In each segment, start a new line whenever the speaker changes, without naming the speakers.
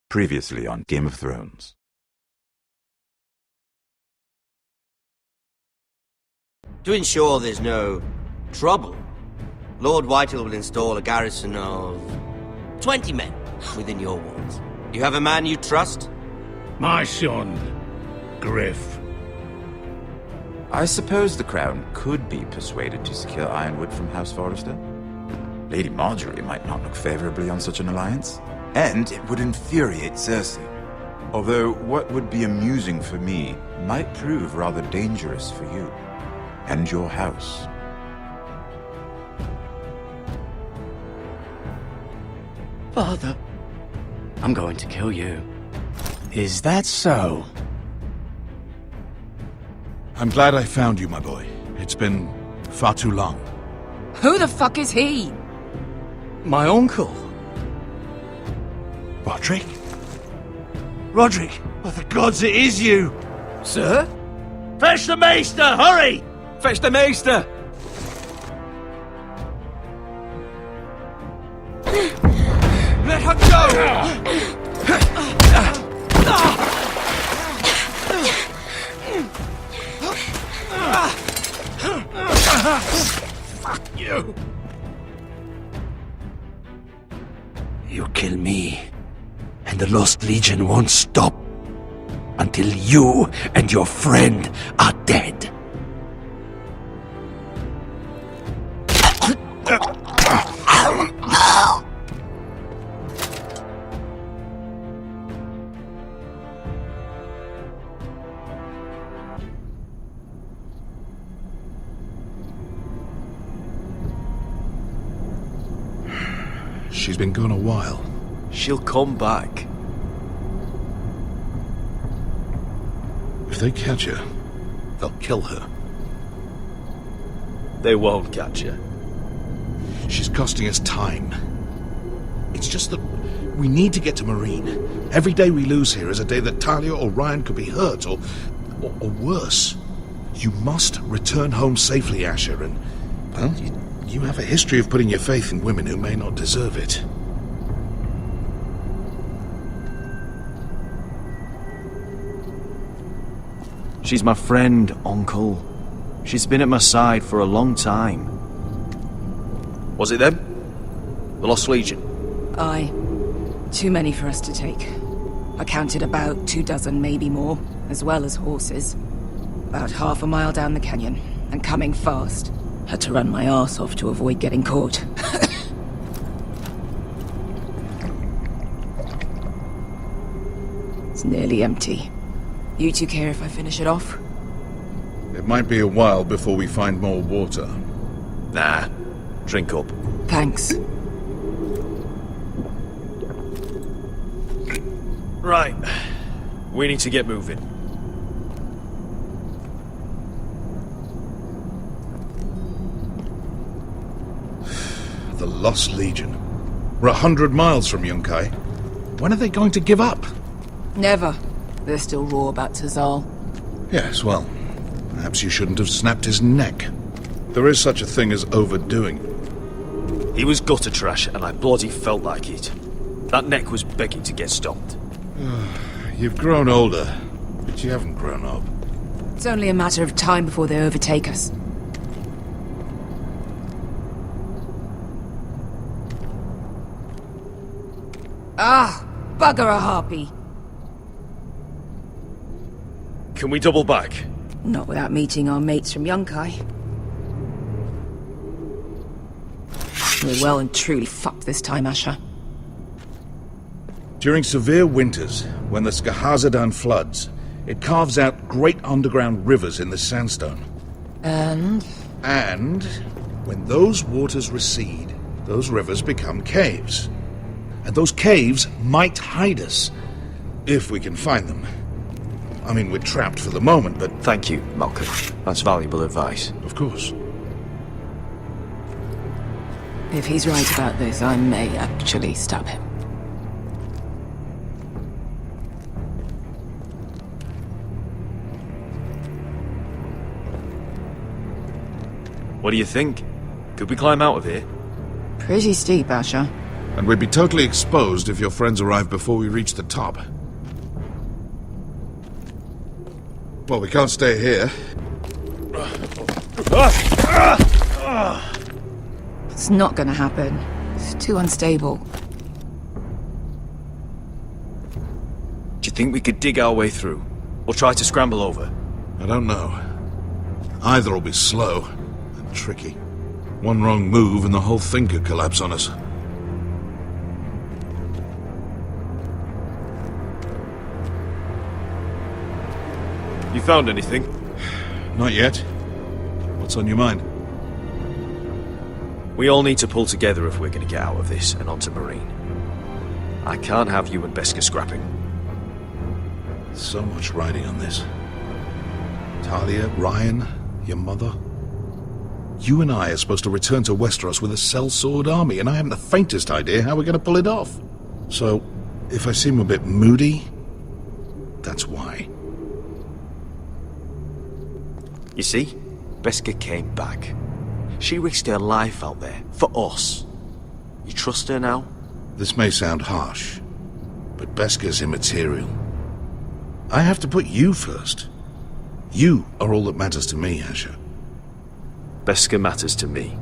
Previously on Game of Thrones.
To ensure there's no trouble, Lord Whitehill will install a garrison of 20 men within your walls. You have a man you trust?
My son, Griff.
I suppose the Crown could be persuaded to secure Ironwood from House Forrester. Lady Marjorie might not look favorably on such an alliance, and it would infuriate Cersei. Although what would be amusing for me might prove rather dangerous for you and your house.
Father, I'm going to kill you. Is that so?
I'm glad I found you, my boy. It's been far too long.
Who the fuck is he?
My uncle.
Roderick? Roderick! By the gods, it is you!
Sir?
Fetch the maester, hurry!
Fetch the maester!
Let her go! Fuck you!
You kill me, and the Lost Legion won't stop until you and your friend are dead.
She's been gone a while.
She'll come back.
If they catch her, they'll kill her.
They won't catch her.
She's costing us time. It's just that we need to get to Marine. Every day we lose here is a day that Talia or Ryan could be hurt, or worse. You must return home safely, Asher, and, well, you have a history of putting your faith in women who may not deserve it.
She's my friend, Uncle. She's been at my side for a long time.
Was it them? The Lost Legion?
Aye. Too many for us to take. I counted about 24, maybe more, as well as horses. About half a mile down the canyon, and coming fast. Had to run my arse off to avoid getting caught. It's nearly empty. You two care if I finish it off?
It might be a while before we find more water.
Nah. Drink up.
Thanks.
Right. We need to get moving.
The Lost Legion. We're 100 miles from Yunkai. When are they going to give up?
Never. They're still raw about Tazal.
Yes, well, perhaps you shouldn't have snapped his neck. There is such a thing as overdoing.
He was gutter trash, and I bloody felt like it. That neck was begging to get stopped.
You've grown older, but you haven't grown up.
It's only a matter of time before they overtake us. Ah! Bugger a harpy!
Can we double back?
Not without meeting our mates from Yunkai. We're well and truly fucked this time, Asher.
During severe winters, when the Skahazadan floods, it carves out great underground rivers in the sandstone.
And
when those waters recede, those rivers become caves. And those caves might hide us, if we can find them. I mean, we're trapped for the moment, but...
Thank you, Malcolm. That's valuable advice.
Of course.
if he's right about this, I may actually stab him.
What do you think? Could we climb out of here?
Pretty steep, Asher.
And we'd be totally exposed if your friends arrived before we reached the top. Well, we can't stay here.
It's not gonna happen. It's too unstable.
Do you think we could dig our way through? Or try to scramble over?
I don't know. Either will be slow and tricky. One wrong move and the whole thing could collapse on us.
You found anything?
Not yet. What's on your mind?
We all need to pull together if we're going to get out of this and onto Marine. I can't have you and Beskha scrapping.
So much riding on this. Talia, Ryan, your mother. You and I are supposed to return to Westeros with a sellsword army, and I haven't the faintest idea how we're going to pull it off. So, if I seem a bit moody, that's why.
You see? Beskha came back. She risked her life out there, for us. You trust her now?
This may sound harsh, but Beskha's immaterial. I have to put you first. You are all that matters to me, Asher.
Beskha matters to me.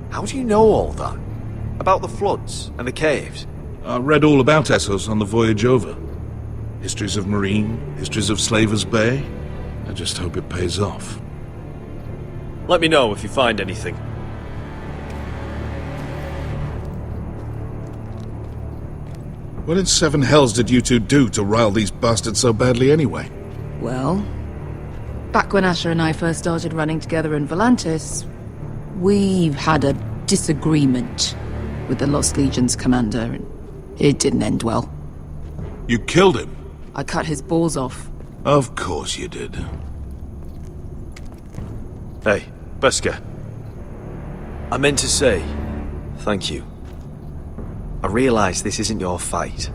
How do you know all that? About the floods and the caves?
I read all about Essos on the voyage over. Histories of Marine, histories of Slaver's Bay. I just hope it pays off.
Let me know if you find anything.
What in seven hells did you two do to rile these bastards so badly anyway?
Well, back when Asher and I first started running together in Volantis, we had a disagreement with the Lost Legion's commander, and it didn't end well.
You killed him?
I cut his balls off.
Of course you did.
Hey, Beskha. I meant to say, thank you. I realise this isn't your fight.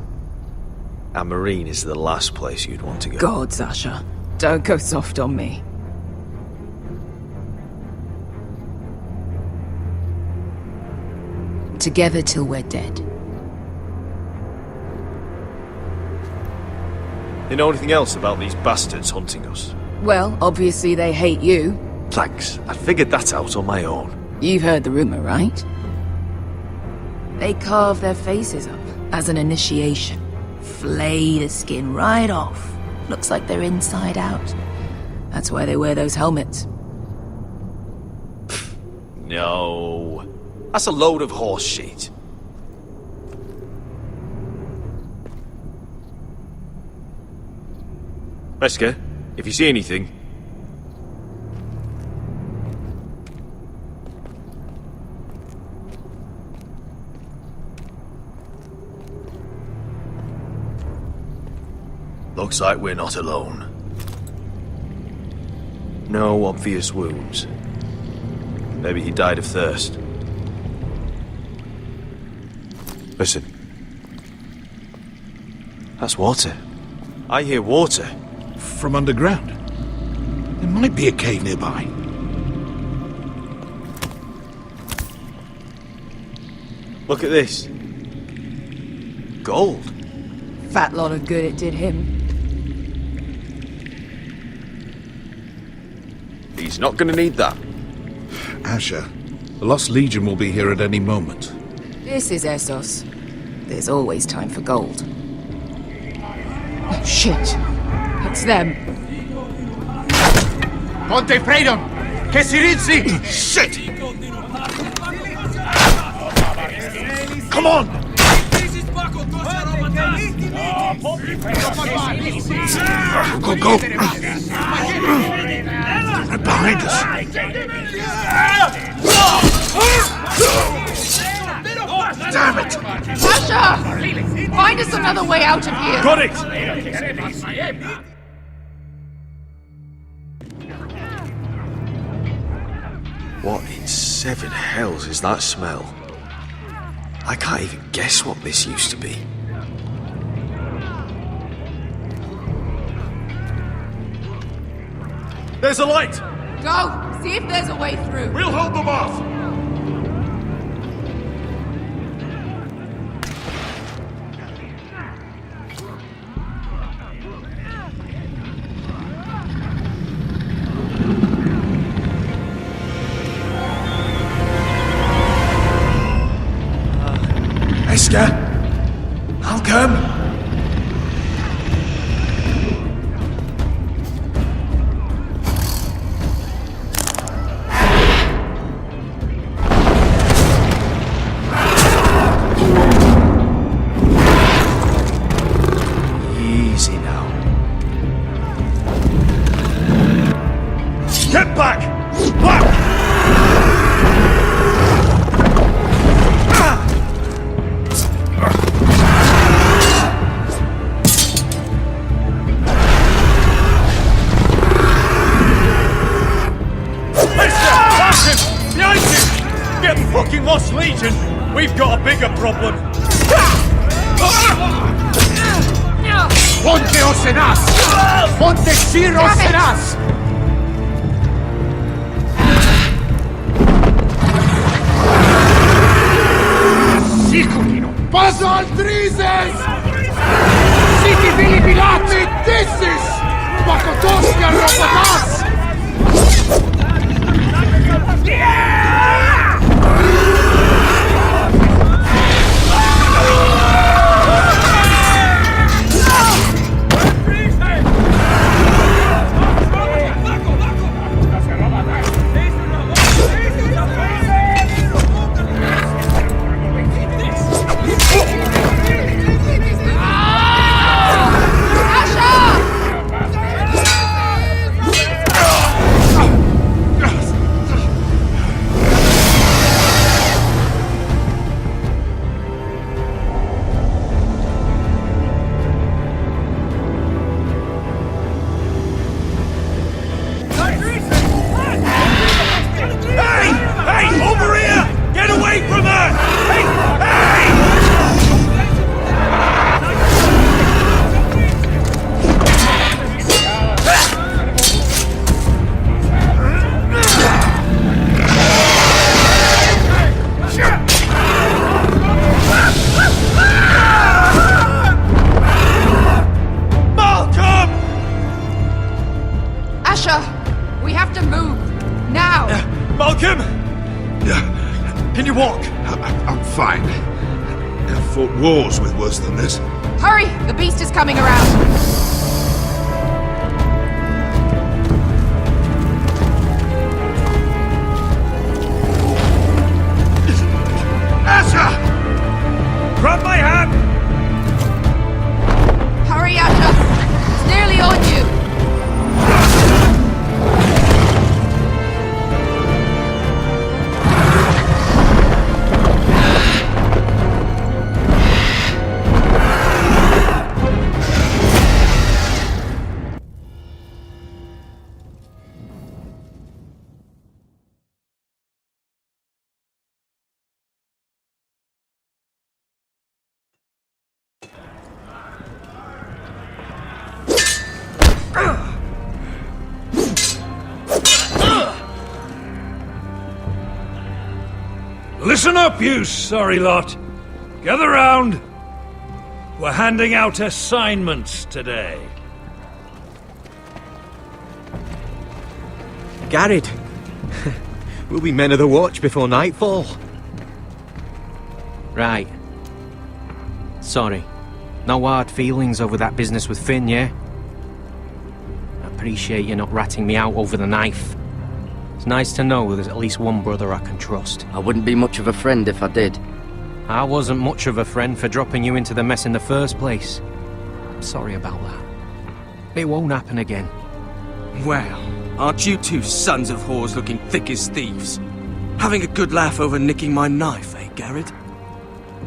And Marine is the last place you'd want to go.
God, Asher. Don't go soft on me. Together till we're dead.
You know anything else about these bastards hunting us?
Well, obviously they hate you.
Thanks. I figured that out on my own.
You've heard the rumor, right? They carve their faces up as an initiation. Flay the skin right off. Looks like they're inside out. That's why they wear those helmets.
No. That's a load of horse shit. Beskha, if you see anything... Looks like we're not alone. No obvious wounds. Maybe he died of thirst. Listen. That's water. I hear water.
From underground. There might be a cave nearby.
Look at this. Gold.
Fat lot of good it did him.
He's not gonna need that.
Asher, the Lost Legion will be here at any moment.
This is Essos. There's always time for gold. Oh, shit. It's them.
Ponte Freedom! Che si rizzi!
Shit! Come on! Go, go! Right behind us! Damn it!
Asher! Find us another way out of here!
Got it! What in seven hells is that smell? I can't even guess what this used to be. There's a light!
Go! See if there's a way through.
We'll hold them off!
back! Back! Behind him! Get fucking lost, Legion! We've got a bigger problem! Ponteos en as! Pontesiros en as! Siculino! Paso al Trises! Siti Vili Pilat! Medicis! Bakotosia Robotas!
We have to move! Now!
Malcolm! Can you walk?
I'm fine. I've fought wars with worse than this.
Hurry! The beast is coming around!
Asher! Grab my hand!
Hurry, Asher! It's nearly on you!
Listen up, you sorry lot. Gather round. We're handing out assignments today.
Garrett, we'll be men of the watch before nightfall. Right. Sorry. No hard feelings over that business with Finn, yeah? I appreciate you not ratting me out over the knife. It's nice to know there's at least one brother I can trust.
I wouldn't be much of a friend if I did.
I wasn't much of a friend for dropping you into the mess in the first place. I'm sorry about that. It won't happen again.
Well, aren't you two sons of whores looking thick as thieves? Having a good laugh over nicking my knife, eh, Garrett?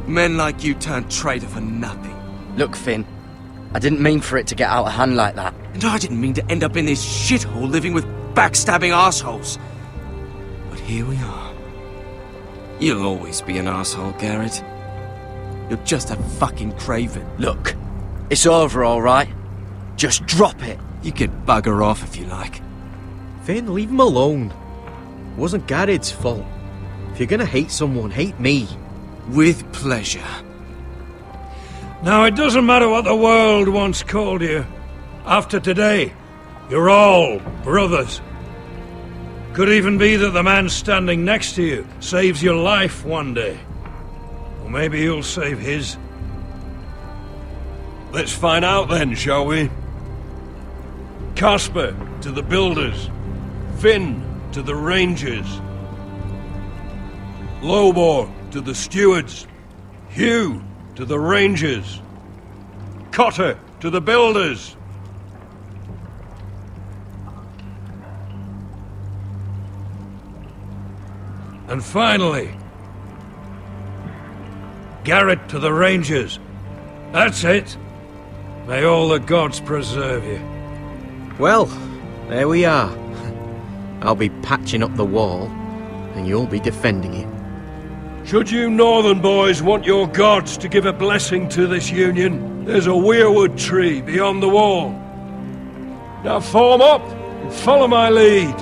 Men like you turn traitor for nothing.
Look, Finn, I didn't mean for it to get out of hand like that.
And I didn't mean to end up in this shithole living with backstabbing assholes. But here we are. You'll always be an asshole, Garrett. You're just a fucking craven.
Look, it's over, all right? Just drop it.
You could bugger off if you like.
Finn, leave him alone. It wasn't Garrett's fault. If you're gonna hate someone, hate me.
With pleasure.
Now, it doesn't matter what the world once called you. After today, you're all brothers. Could even be that the man standing next to you saves your life one day. Or maybe you'll save his. Let's find out then, shall we? Casper to the builders. Finn to the rangers. Lobor to the stewards. Hugh to the rangers. Cotter to the builders. And finally, Garrett to the Rangers. That's it. May all the gods preserve you.
Well, there we are. I'll be patching up the wall, and you'll be defending it.
Should you northern boys want your gods to give a blessing to this union, there's a weirwood tree beyond the wall. Now form up and follow my lead.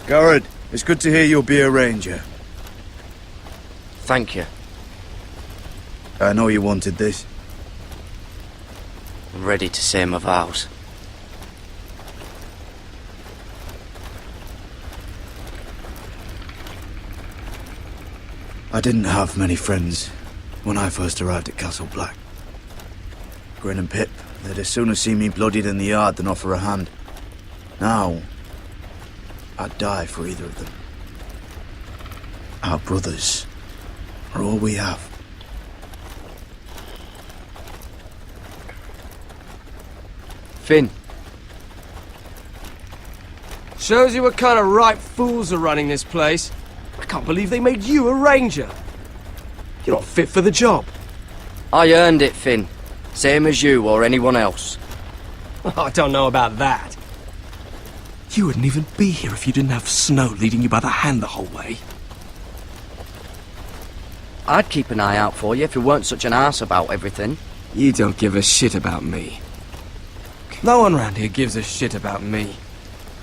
Garrett, it's good to hear you'll be a ranger.
Thank you.
I know you wanted this.
I'm ready to say my vows.
I didn't have many friends when I first arrived at Castle Black. Grin and Pip, they'd as soon have seen me bloodied in the yard than offer a hand. Now, I'd die for either of them. Our brothers are all we have.
Finn.
Shows you what kind of ripe fools are running this place. I can't believe they made you a ranger. You're not fit for the job.
I earned it, Finn. Same as you or anyone else.
I don't know about that. You wouldn't even be here if you didn't have Snow leading you by the hand the whole way.
I'd keep an eye out for you if you weren't such an arse about everything.
You don't give a shit about me. No one round here gives a shit about me.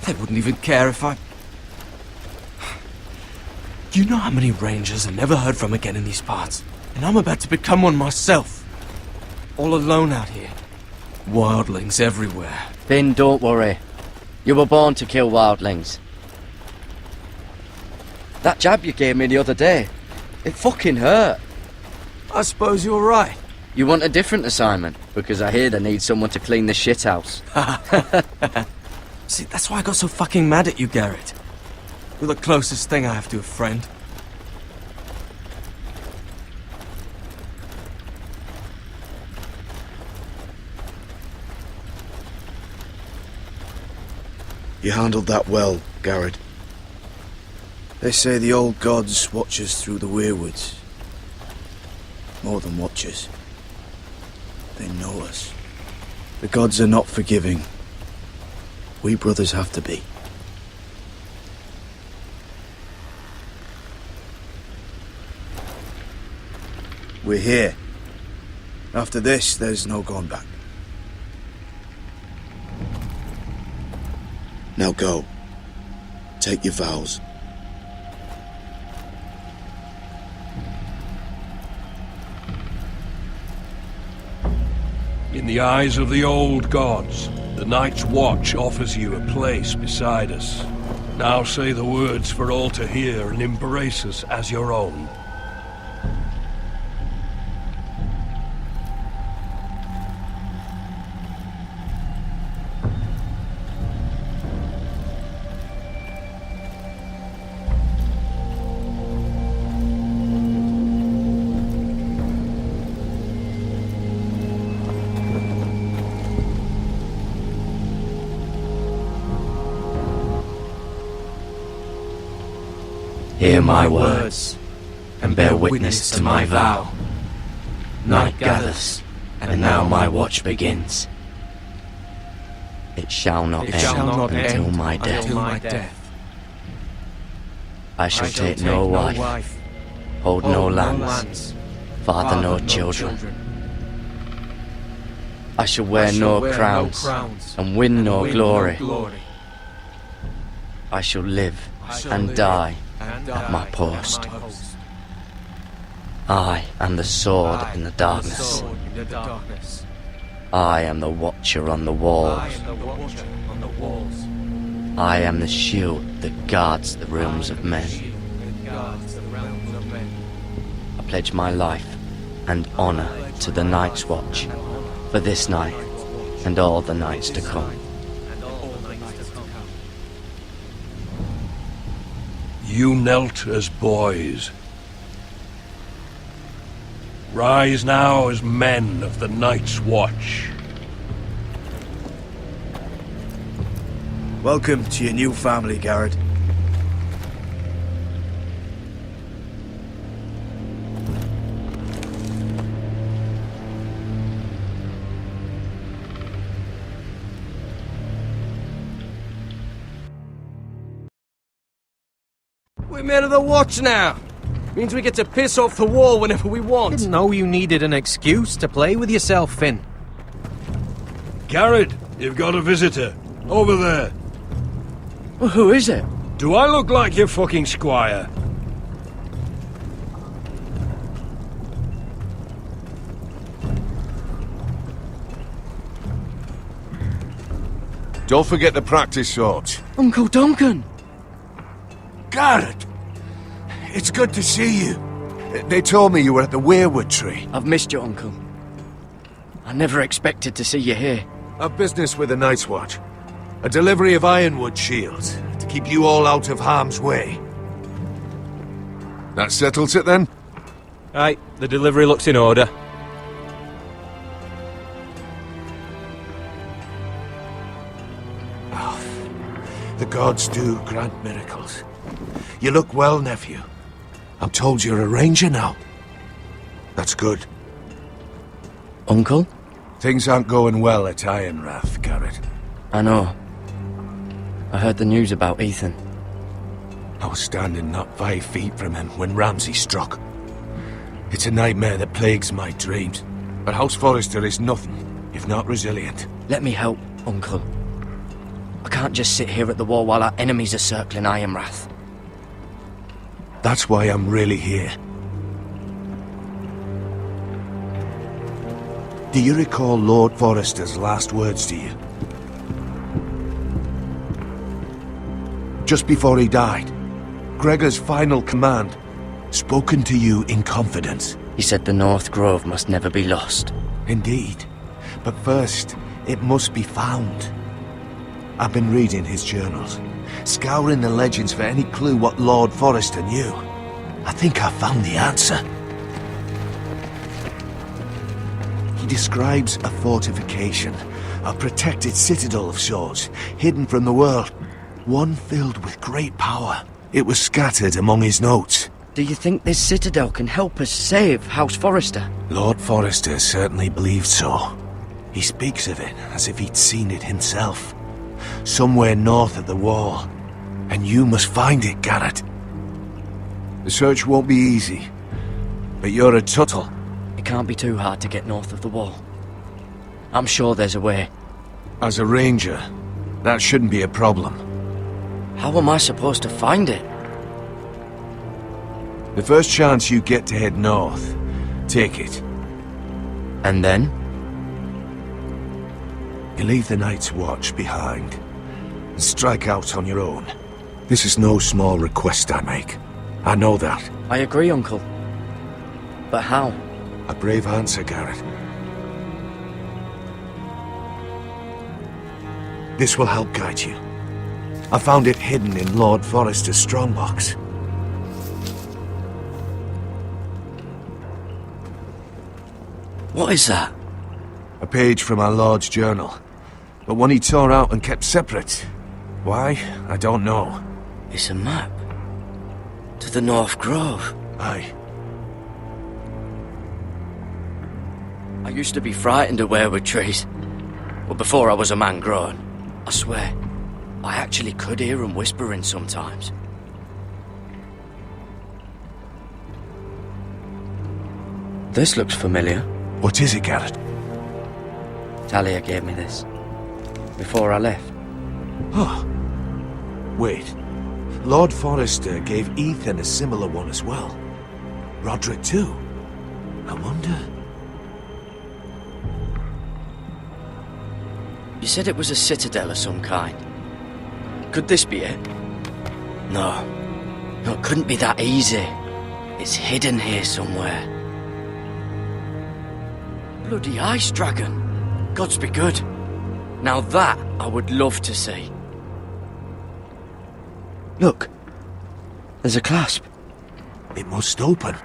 They wouldn't even care if I... Do you know how many rangers are never heard from again in these parts? And I'm about to become one myself. All alone out here. Wildlings everywhere.
Finn, don't worry. You were born to kill wildlings. That jab you gave me the other day, it fucking hurt.
I suppose you're right.
You want a different assignment? Because I hear they need someone to clean the shithouse.
See, that's why I got so fucking mad at you, Garrett. You're the closest thing I have to a friend.
You handled that well, Garrett. They say the old gods watch us through the weirwoods. More than watch us. They know us. The gods are not forgiving. We brothers have to be. We're here. After this, there's no going back. Now go. Take your vows.
In the eyes of the old gods, the Night's Watch offers you a place beside us. Now say the words for all to hear and embrace us as your own.
Hear my words, and bear witness to my vow. Night gathers, and now my watch begins.
It shall not
It
end
shall not
until
end
my death.
until my death.
I shall take no wife, hold no lands, father no children. I shall wear no crowns, and win no glory. I shall live and die at my post. I am the sword in the darkness. I am the watcher on the walls. I am the shield that guards the realms of men. I pledge my life and honor to the Night's Watch For this night, and all the nights to come.
You knelt as boys. Rise now as men of the Night's Watch.
Welcome to your new family, Garrett.
We're men of the Watch now. Means we get to piss off the wall whenever we want.
Didn't know you needed an excuse to play with yourself, Finn.
Garrett, you've got a visitor. Over there.
Well, who is it?
Do I look like your fucking squire?
Don't forget to practice swords.
Uncle Duncan!
Garrett! It's good to see you. They told me you were at the weirwood tree.
I've missed you, Uncle. I never expected to see you here.
I've business with the Night's Watch. A delivery of ironwood shields to keep you all out of harm's way. That settles it then?
Aye, the delivery looks in order.
The gods do grant miracles. You look well, nephew. I'm told you're a ranger now. That's good.
Uncle?
Things aren't going well at Ironrath, Garrett.
I know. I heard the news about Ethan.
I was standing not 5 feet from him when Ramsay struck. It's a nightmare that plagues my dreams. But House Forrester is nothing, if not resilient.
Let me help, Uncle. I can't just sit here at the wall while our enemies are circling Ironrath.
That's why I'm really here. Do you recall Lord Forrester's last words to you? Just before he died, Gregor's final command, spoken to you in confidence.
He said the North Grove must never be lost.
Indeed. But first, it must be found. I've been reading his journals, scouring the legends for any clue what Lord Forrester knew. I think I found the answer. He describes a fortification, a protected citadel of sorts, hidden from the world. One filled with great power. It was scattered among his notes.
Do you think this citadel can help us save House Forrester?
Lord Forrester certainly believed so. He speaks of it as if he'd seen it himself. Somewhere north of the wall. And you must find it, Garrett. The search won't be easy. But you're a Tuttle.
It can't be too hard to get north of the wall. I'm sure there's a way.
As a ranger, that shouldn't be a problem.
How am I supposed to find it?
The first chance you get to head north, take it.
And then?
You leave the Night's Watch behind, and strike out on your own. This is no small request I make. I know that.
I agree, Uncle. But how?
A brave answer, Garrett. This will help guide you. I found it hidden in Lord Forrester's strongbox.
What is that?
A page from our Lord's journal, but one he tore out and kept separate. Why? I don't know.
It's a map. To the North Grove.
Aye.
I used to be frightened of weirwood trees. But before I was a man grown, I swear, I actually could hear them whispering sometimes. This looks familiar.
What is it, Garrett?
Talia gave me this. Before I left.
Oh. Wait. Lord Forrester gave Ethan a similar one as well. Roderick too. I wonder...
You said it was a citadel of some kind. Could this be it? No. No, it couldn't be that easy. It's hidden here somewhere. Bloody ice dragon. Gods be good. Now that I would love to see. Look. There's a clasp.
It must open.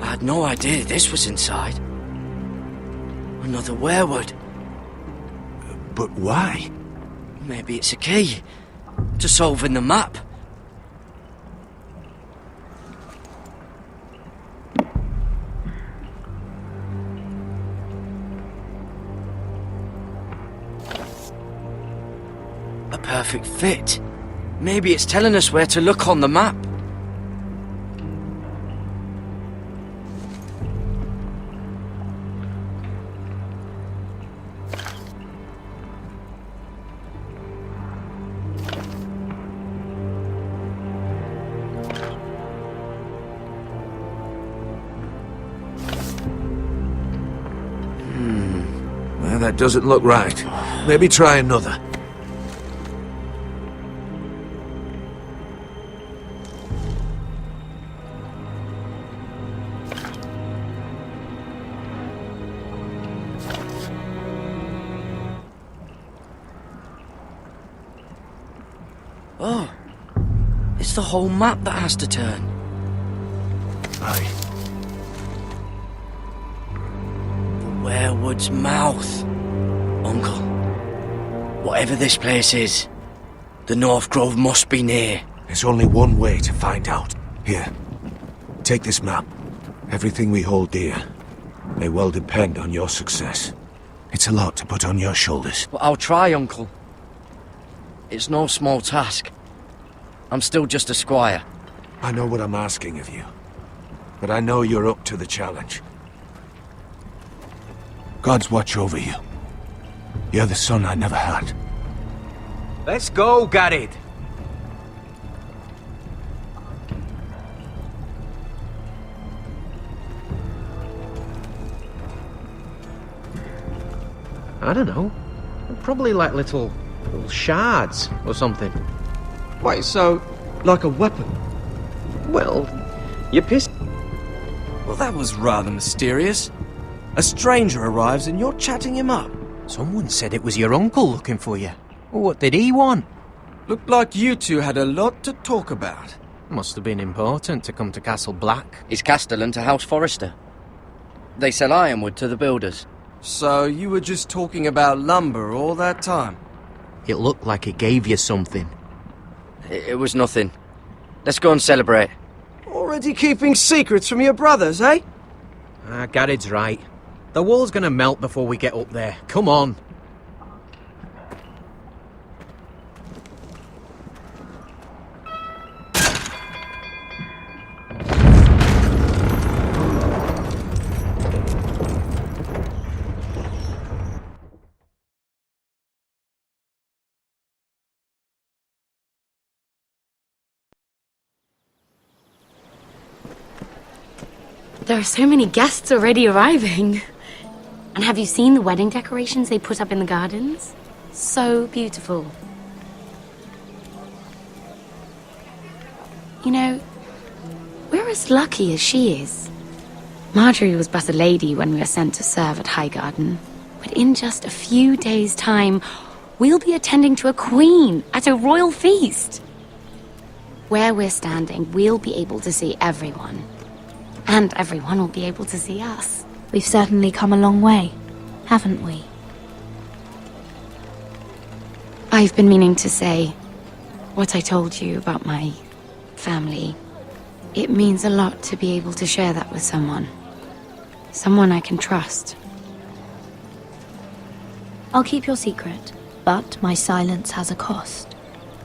I had no idea this was inside. Another werewood.
But why?
Maybe it's a key to solving the map. A perfect fit. Maybe it's telling us where to look on the map.
Well, that doesn't look right. Maybe try another.
Oh, it's the whole map that has to turn.
Aye.
The werewood's mouth. Uncle, whatever this place is, the North Grove must be near.
There's only one way to find out. Here, take this map. Everything we hold dear may well depend on your success. It's a lot to put on your shoulders.
Well, I'll try, Uncle. It's no small task. I'm still just a squire.
I know what I'm asking of you, but I know you're up to the challenge. Gods watch over you. You're the son I never had.
Let's go, Garrett.
I don't know. Probably like little shards or something.
Wait, so, like a weapon?
Well, you're pissed.
Well, that was rather mysterious. A stranger arrives and you're chatting him up.
Someone said it was your uncle looking for you. What did he want?
Looked like you two had a lot to talk about.
Must have been important to come to Castle Black.
It's Castellan to House Forrester. They sell ironwood to the builders.
So you were just talking about lumber all that time?
It looked like it gave you something.
It was nothing. Let's go and celebrate.
Already keeping secrets from your brothers, eh?
Garrett's right. The wall's gonna melt before we get up there. Come on.
There are so many guests already arriving. And have you seen the wedding decorations they put up in the gardens? So beautiful. You know, we're as lucky as she is. Marjorie was but a lady when we were sent to serve at Highgarden. But in just a few days' time, we'll be attending to a queen at a royal feast. Where we're standing, we'll be able to see everyone. And everyone will be able to see us.
We've certainly come a long way, haven't we?
I've been meaning to say what I told you about my family. It means a lot to be able to share that with someone. Someone I can trust.
I'll keep your secret, but my silence has a cost.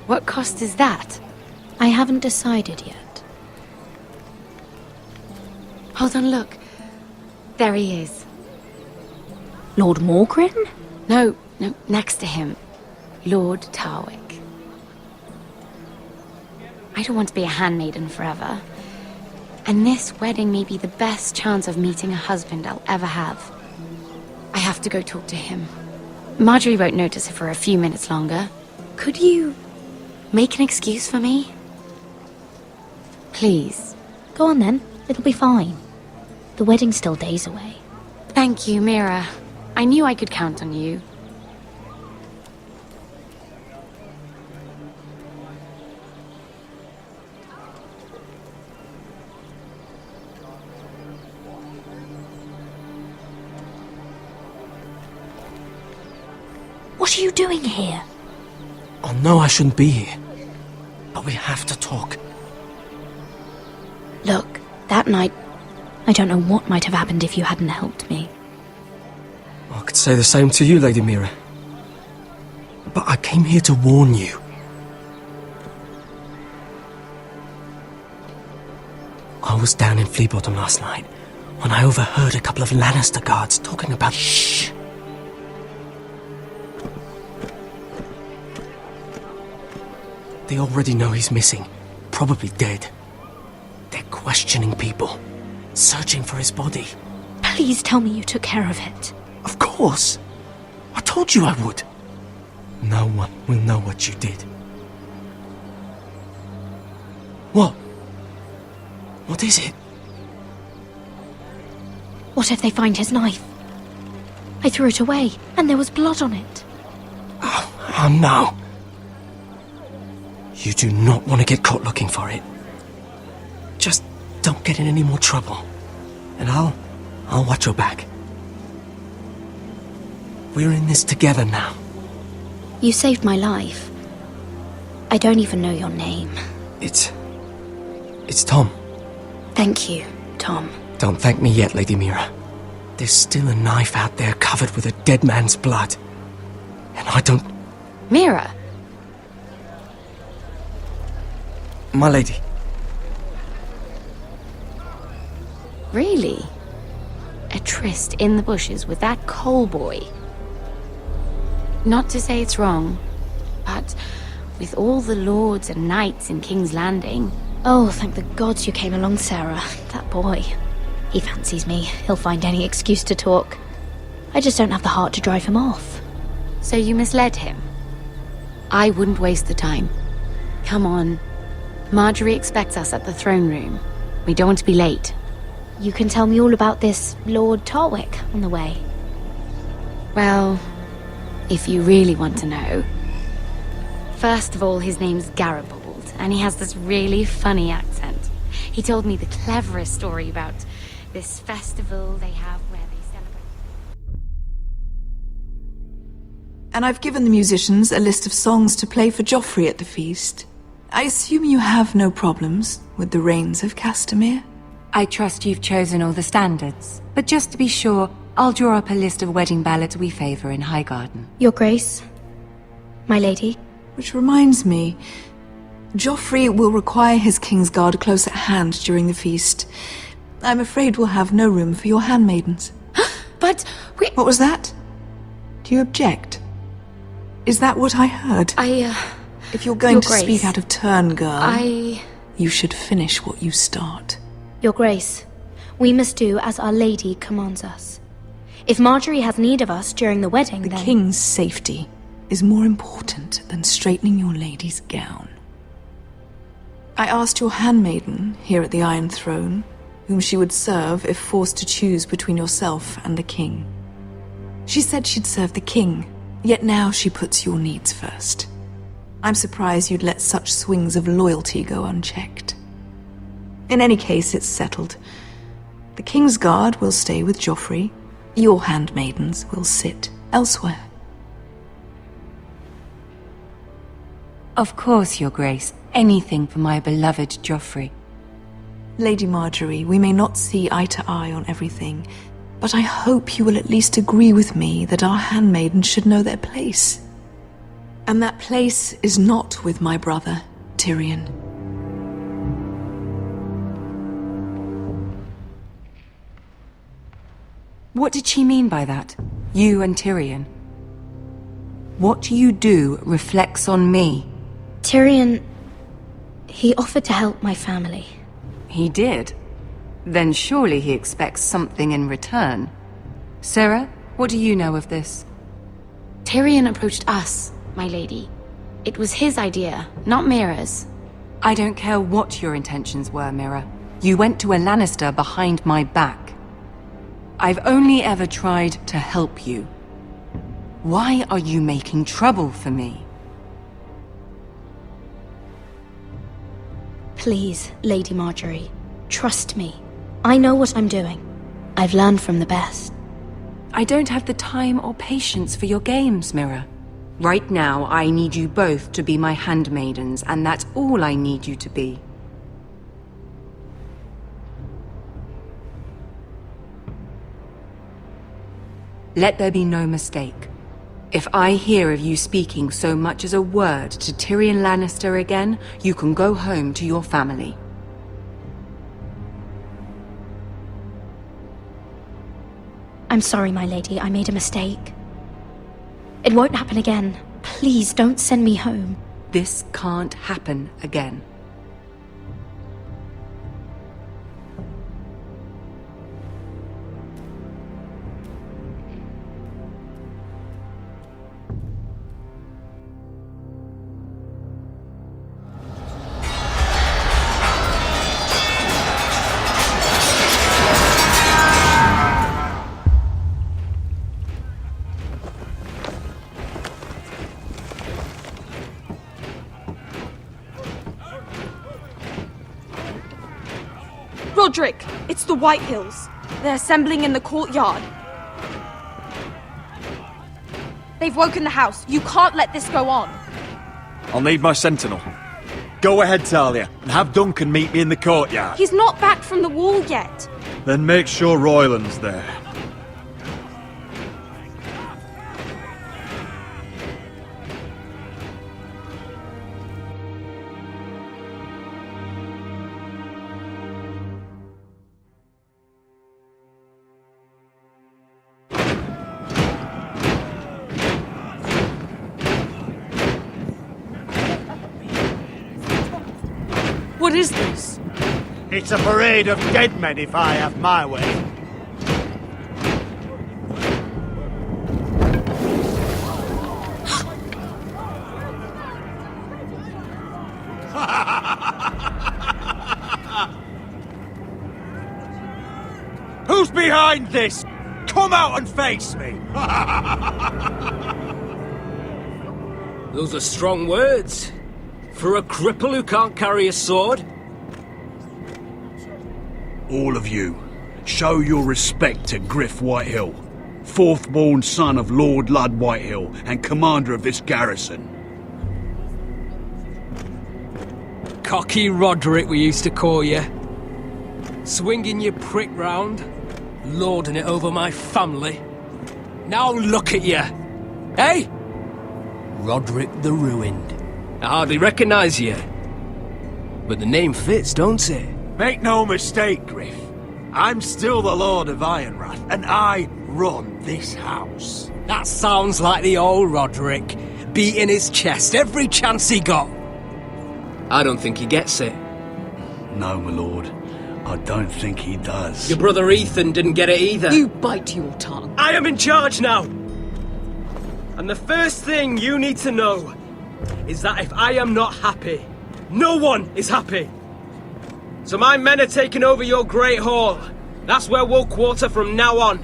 What cost is that?
I haven't decided yet.
Hold on, look. There he is.
Lord Morgrin?
No, next to him. Lord Tarwick. I don't want to be a handmaiden forever. And this wedding may be the best chance of meeting a husband I'll ever have. I have to go talk to him. Marjorie won't notice it for a few minutes longer. Could you make an excuse for me? Please.
Go on then. It'll be fine. The wedding's still days away.
Thank you, Mira. I knew I could count on you.
What are you doing here?
Oh no, I shouldn't be here. But we have to talk.
Look, that night, I don't know what might have happened if you hadn't helped me.
I could say the same to you, Lady Mira. But I came here to warn you. I was down in Flea Bottom last night when I overheard a couple of Lannister guards talking about... Shh! They already know he's missing, probably dead. They're questioning people, searching for his body.
Please tell me you took care of it.
Of course! I told you I would. No one will know what you did. What? What is it?
What if they find his knife? I threw it away, and there was blood on it.
Oh no! You do not want to get caught looking for it. Just don't get in any more trouble. And I'll watch your back. We're in this together now.
You saved my life. I don't even know your name.
It's Tom.
Thank you, Tom.
Don't thank me yet, Lady Mira. There's still a knife out there covered with a dead man's blood. And I don't...
Mira!
My lady.
Really? A tryst in the bushes with that coal boy? Not to say it's wrong, but with all the lords and knights in King's Landing...
Oh, thank the gods you came along, Sarah. That boy. He fancies me. He'll find any excuse to talk. I just don't have the heart to drive him off.
So you misled him? I wouldn't waste the time. Come on. Marjorie expects us at the throne room. We don't want to be late.
You can tell me all about this Lord Tarwick on the way.
Well, if you really want to know. First of all, his name's Garibaldi, and he has this really funny accent. He told me the cleverest story about this festival they have where they celebrate...
And I've given the musicians a list of songs to play for Joffrey at the feast. I assume you have no problems with the Rains of Castamere?
I trust you've chosen all the standards. But just to be sure, I'll draw up a list of wedding ballads we favour in Highgarden.
Your Grace, my lady.
Which reminds me, Joffrey will require his Kingsguard close at hand during the feast. I'm afraid we'll have no room for your handmaidens.
But we...
What was that? Do you object? Is that what I heard? If you're going to speak out of turn, girl, you should finish what you start.
Your Grace, we must do as Our Lady commands us. If Marjorie has need of us during the wedding,
then... The King's safety is more important than straightening your lady's gown. I asked your handmaiden here at the Iron Throne whom she would serve if forced to choose between yourself and the King. She said she'd serve the King, yet now she puts your needs first. I'm surprised you'd let such swings of loyalty go unchecked. In any case, it's settled. The Kingsguard will stay with Joffrey. Your handmaidens will sit elsewhere.
Of course, Your Grace. Anything for my beloved Joffrey.
Lady Marjorie, we may not see eye to eye on everything, but I hope you will at least agree with me that our handmaidens should know their place. And that place is not with my brother, Tyrion.
What did she mean by that? You and Tyrion? What you do reflects on me.
Tyrion... he offered to help my family.
He did? Then surely he expects something in return. Sarah, what do you know of this?
Tyrion approached us, my lady. It was his idea, not Mira's.
I don't care what your intentions were, Mira. You went to a Lannister behind my back. I've only ever tried to help you. Why are you making trouble for me?
Please, Lady Marjorie, trust me. I know what I'm doing. I've learned from the best.
I don't have the time or patience for your games, Mira. Right now, I need you both to be my handmaidens, and that's all I need you to be. Let there be no mistake. If I hear of you speaking so much as a word to Tyrion Lannister again, you can go home to your family.
I'm sorry, my lady. I made a mistake. It won't happen again. Please don't send me home.
This can't happen again.
Roderick, it's the Whitehills. They're assembling in the courtyard. They've woken the house. You can't let this go on.
I'll need my sentinel. Go ahead, Talia, and have Duncan meet me in the courtyard.
He's not back from the wall yet.
Then make sure Royland's there.
What is this?
It's a parade of dead men if I have my way. Who's behind this? Come out and face me!
Those are strong words. For a cripple who can't carry a sword?
All of you, show your respect to Griff Whitehill, fourth-born son of Lord Ludd Whitehill and commander of this garrison.
Cocky Roderick, we used to call you. Swinging your prick round, lording it over my family. Now look at you. Hey? Roderick the Ruined. I hardly recognise you. But the name fits, don't it?
Make no mistake, Griff. I'm still the Lord of Ironrath, and I run this house.
That sounds like the old Roderick, beating his chest every chance he got. I don't think he gets it.
No, my lord. I don't think he does.
Your brother Ethan didn't get it either.
You bite your tongue.
I am in charge now! And the first thing you need to know is that if I am not happy, no one is happy. So my men are taking over your Great Hall. That's where we'll quarter from now on.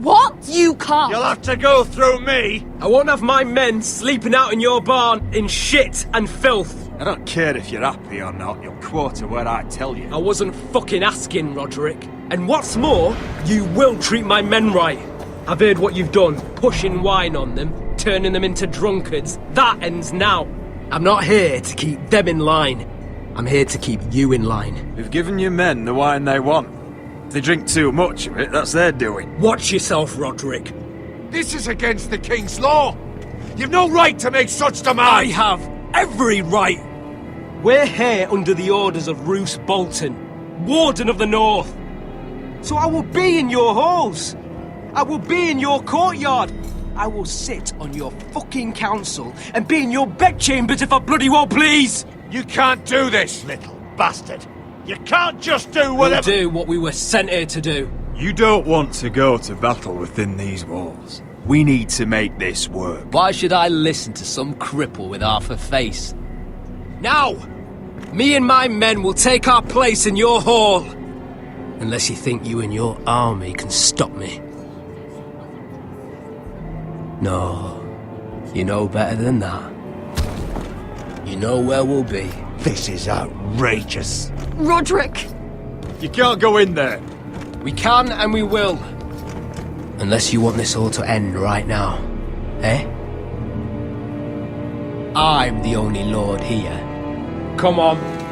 What? You can't.
You'll have to go through me.
I won't have my men sleeping out in your barn in shit and filth.
I don't care if you're happy or not. You'll quarter where I tell you.
I wasn't fucking asking, Roderick. And what's more, you will treat my men right. I've heard what you've done, pushing wine on them, turning them into drunkards. That ends now. I'm not here to keep them in line. I'm here to keep you in line.
We've given your men the wine they want. If they drink too much of it, that's their doing.
Watch yourself, Roderick.
This is against the King's law. You've no right to make such demands.
I have every right. We're here under the orders of Roose Bolton, Warden of the North. So I will be in your halls. I will be in your courtyard. I will sit on your fucking council and be in your bedchambers if I bloody well please.
You can't do this, little bastard. You can't just do whatever...
We'll do what we were sent here to do.
You don't want to go to battle within these walls. We need to make this work.
Why should I listen to some cripple with half a face? Now, me and my men will take our place in your hall.
Unless you think you and your army can stop me. No, you know better than that. You know where we'll be.
This is outrageous.
Roderick!
You can't go in there.
We can and we will. Unless you want this all to end right now. Eh? I'm the only lord here. Come on.